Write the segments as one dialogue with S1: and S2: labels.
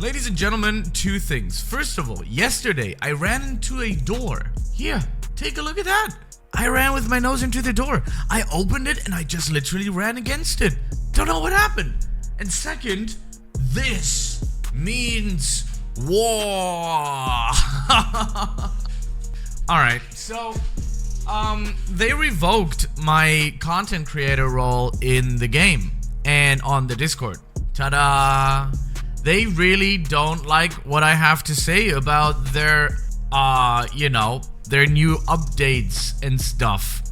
S1: Ladies and gentlemen, two things. First of all, yesterday I ran into a door. Here, take a look at that. I ran with my nose into the door. I opened it and I just literally ran against it. Don't know what happened. And second, this means war. Alright, so they revoked my content creator role in the game and on the Discord. Ta-da! They really don't like what I have to say about their, their new updates and stuff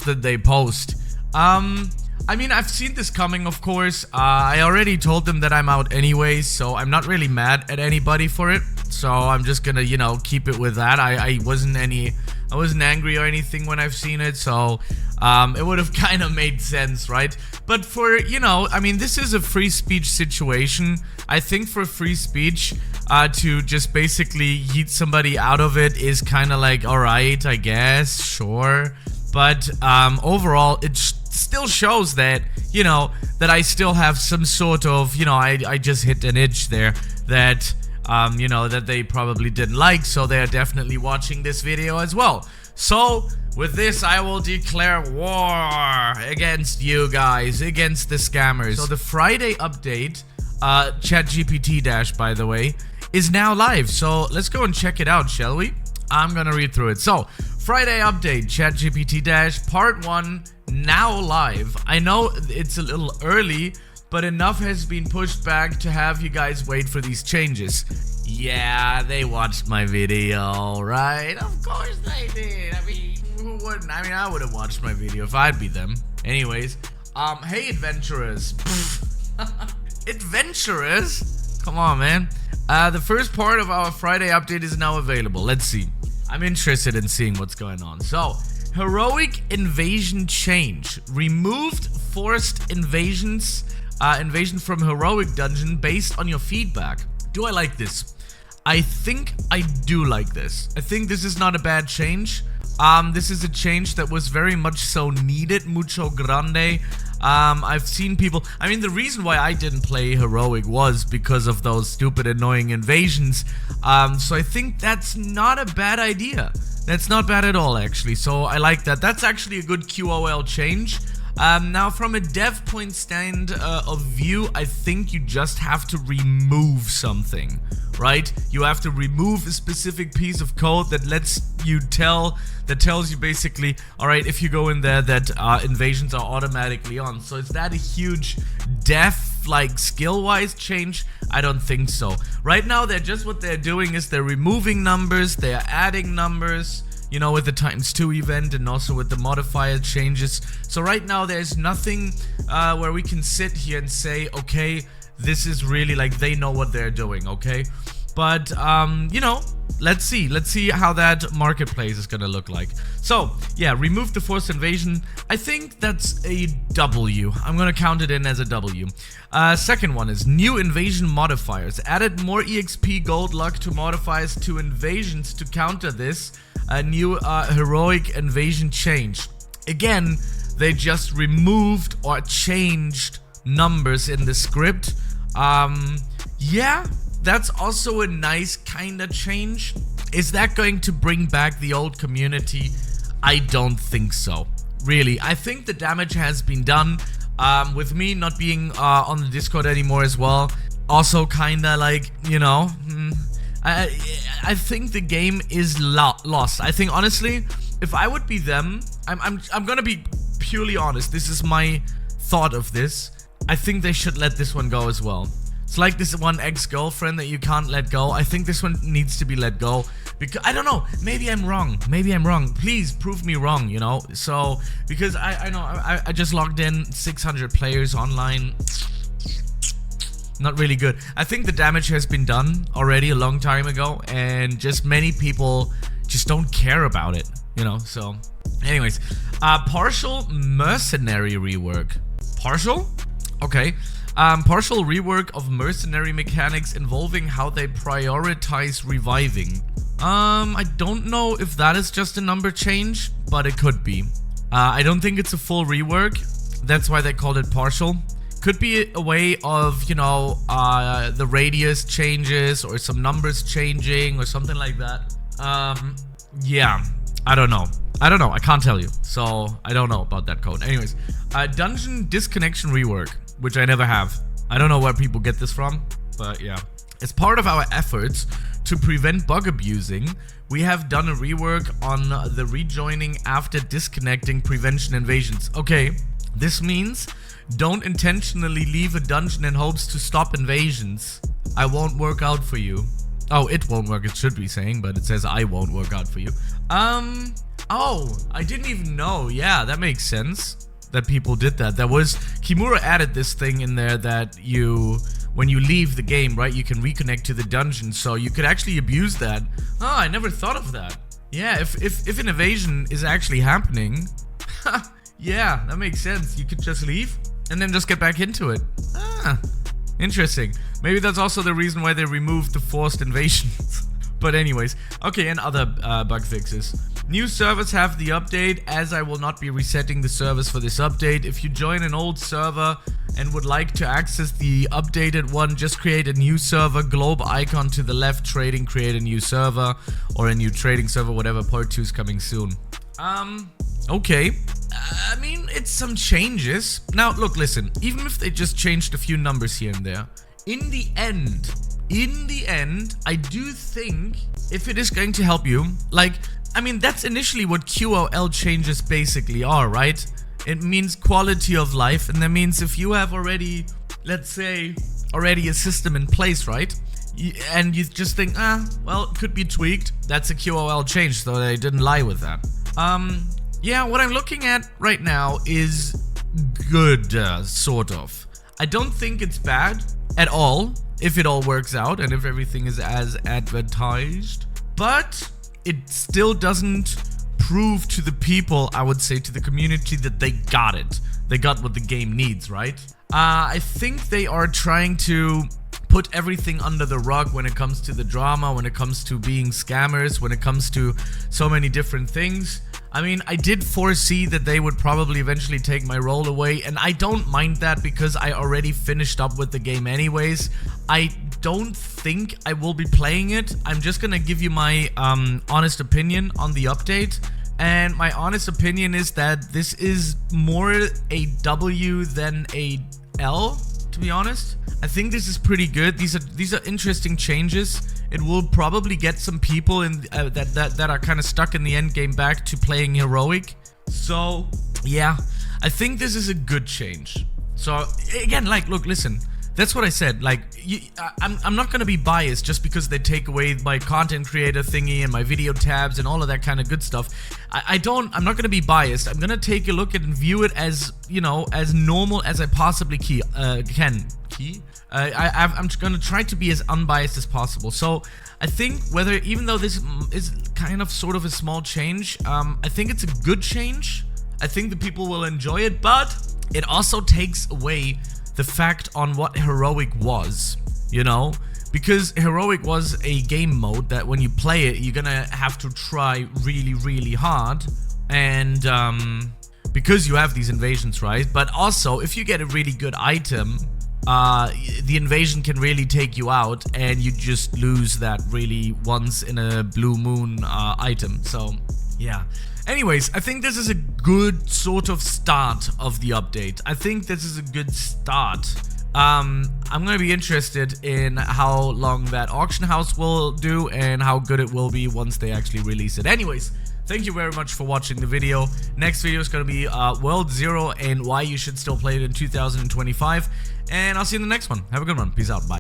S1: that they post. I mean, I've seen this coming, of course. I already told them that I'm out anyways, so I'm not really mad at anybody for it. So I'm just gonna, keep it with that. I wasn't angry or anything when I've seen it, so it would have kind of made sense, right? But for, I mean, this is a free speech situation. I think for free speech, to just basically yeet somebody out of it is kind of like, alright, I guess, sure. But overall, it still shows that, that I still have some sort of, I just hit an itch there that, that they probably didn't like, so they're definitely watching this video as well. So, with this, I will declare war against you guys, against the scammers. So the Friday update, ChatGPT- by the way, is now live. So let's go and check it out, shall we? I'm gonna read through it. So, Friday update, ChatGPT- part 1, now live. I know it's a little early, but enough has been pushed back to have you guys wait for these changes. Yeah, they watched my video, right? Of course they did. I mean, who wouldn't? I mean, I would have watched my video if I'd be them. Anyways, hey adventurers. Adventurers? Come on, man. The first part of our Friday update is now available. Let's see. I'm interested in seeing what's going on. So, heroic invasion change. Removed forced invasion from heroic dungeon based on your feedback. Do I like this? I think I do like this. I think this is not a bad change. This is a change that was very much so needed. Mucho grande. I've seen people... I mean, the reason why I didn't play heroic was because of those stupid, annoying invasions. So I think that's not a bad idea. That's not bad at all, actually. So I like that. That's actually a good QOL change. Now, from a dev point stand of view, I think you just have to remove something, right? You have to remove a specific piece of code that tells you basically, alright, if you go in there, that invasions are automatically on. So is that a huge dev, like, skill-wise change? I don't think so. Right now, what they're doing is they're removing numbers, they're adding numbers, with the ×2 event and also with the modifier changes. So right now there's nothing where we can sit here and say, okay, this is really like they know what they're doing, okay? But, let's see how that marketplace is gonna look like. So, yeah, remove the forced invasion. I think that's a W. I'm gonna count it in as a W. Second one is new invasion modifiers. Added more EXP gold luck to modifiers to invasions to counter this. A new heroic invasion change. Again, they just removed or changed numbers in the script. Yeah, that's also a nice kind of change. Is that going to bring back the old community? I don't think so. Really, I think the damage has been done. With me not being on the Discord anymore as well. Also kinda like, I think the game is lost. I think honestly, if I would be them, I'm gonna be purely honest. This is my thought of this. I think they should let this one go as well. It's like this one ex-girlfriend that you can't let go. I think this one needs to be let go. Because, I don't know, maybe I'm wrong. Please prove me wrong, So, because I know, I just logged in 600 players online. Not really good. I think the damage has been done already a long time ago, and just many people just don't care about it, So, anyways, partial Mercenary rework. Partial? Okay. Partial rework of Mercenary mechanics involving how they prioritize reviving. I don't know if that is just a number change, but it could be. I don't think it's a full rework. That's why they called it partial. Could be a way of, you know, the radius changes or some numbers changing or something like that. Yeah, I don't know. I can't tell you. So I don't know about that code. Anyways, dungeon disconnection rework, which I never have. I don't know where people get this from, but yeah. As part of our efforts to prevent bug abusing, we have done a rework on the rejoining after disconnecting prevention invasions. Okay, this means don't intentionally leave a dungeon in hopes to stop invasions. I won't work out for you. Oh, it won't work, it should be saying, but it says I won't work out for you. Oh, I didn't even know. Yeah, that makes sense that people did that. Kimura added this thing in there that when you leave the game, right, you can reconnect to the dungeon, so you could actually abuse that. Oh, I never thought of that. Yeah, if an evasion is actually happening, yeah, that makes sense. You could just leave and then just get back into it. Interesting. Maybe that's also the reason why they removed the forced invasions. But anyways, okay, and other bug fixes. New servers have the update, as I will not be resetting the servers for this update. If you join an old server and would like to access the updated one, just create a new server, globe icon to the left, trading, create a new server, or a new trading server, whatever, part 2 is coming soon. Okay. I mean, it's some changes. Now, look, listen, even if they just changed a few numbers here and there, in the end, I do think if it is going to help you, like, I mean, that's initially what QOL changes basically are, right? It means quality of life, and that means if you have already, let's say, a system in place, right? And you just think, well, it could be tweaked. That's a QOL change, so they didn't lie with that. Yeah, what I'm looking at right now is good, sort of. I don't think it's bad at all, if it all works out and if everything is as advertised. But it still doesn't prove to the people, I would say, to the community, that they got it. They got what the game needs, right? I think they are trying to put everything under the rug when it comes to the drama, when it comes to being scammers, when it comes to so many different things. I mean, I did foresee that they would probably eventually take my role away, and I don't mind that because I already finished up with the game anyways. I don't think I will be playing it. I'm just gonna give you my honest opinion on the update, and my honest opinion is that this is more a W than a L, to be honest. I think this is pretty good. These are interesting changes. It will probably get some people in that are kind of stuck in the end game back to playing heroic. So yeah, I think this is a good change. So again, like, look, listen, that's what I said. Like, I'm not gonna be biased just because they take away my content creator thingy and my video tabs and all of that kind of good stuff. I'm not gonna be biased. I'm gonna take a look at and view it as, you know, as normal as I possibly can. I'm gonna try to be as unbiased as possible. So I think even though this is kind of sort of a small change, I think it's a good change. I think the people will enjoy it, but it also takes away the fact on what heroic was, you know, because heroic was a game mode that when you play it, you're gonna have to try really, really hard, and because you have these invasions, right? But also, if you get a really good item, the invasion can really take you out, and you just lose that really once in a blue moon item. So yeah. Anyways, I think this is a good sort of start of the update. I think this is a good start. I'm gonna be interested in how long that auction house will do and how good it will be once they actually release it. Anyways, thank you very much for watching the video. Next video is gonna be World 0 and why you should still play it in 2025. And I'll see you in the next one. Have a good one. Peace out. Bye.